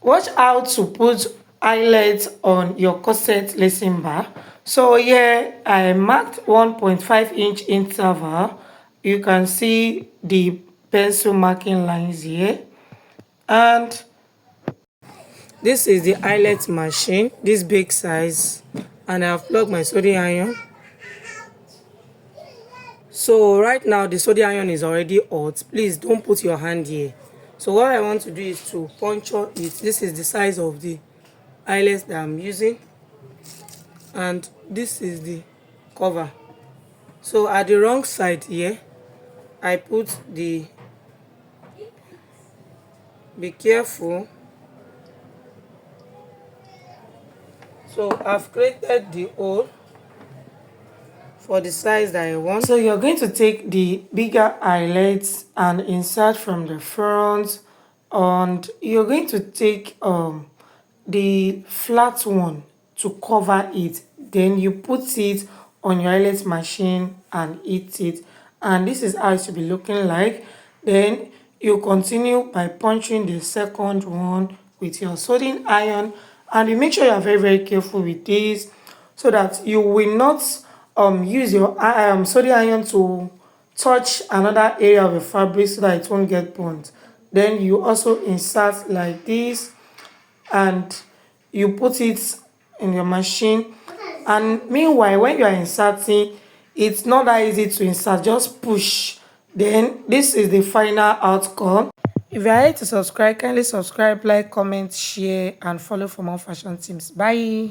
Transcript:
watch how to put eyelets on your corset lacing bar. So here I marked 1.5-inch interval. You can see the pencil marking lines here. And this is the eyelet machine, this big size, and I've plugged my soldering iron. So right now the soldering iron is already hot. Please don't put your hand here. So what I want to do is to puncture it. This is the size of the eyelets that I'm using, and this is the cover. So at the wrong side here, I put the, be careful. So I've created the hole for the size that I want. So you're going to take the bigger eyelets and insert from the front, and you're going to take the flat one to cover it. Then you put it on your eyelet machine and heat it, and this is how it should be looking like. Then you continue by punching the second one with your soldering iron, and you make sure you are very careful with this so that you will not use your soldering iron to touch another area of the fabric so that it won't get burnt. Then you also insert like this, and you put it in your machine. And meanwhile, when you are inserting, it's not that easy to insert, just push. Then this is the final outcome. If you are here to subscribe, kindly subscribe, like, comment, share, and follow for more fashion tips. Bye.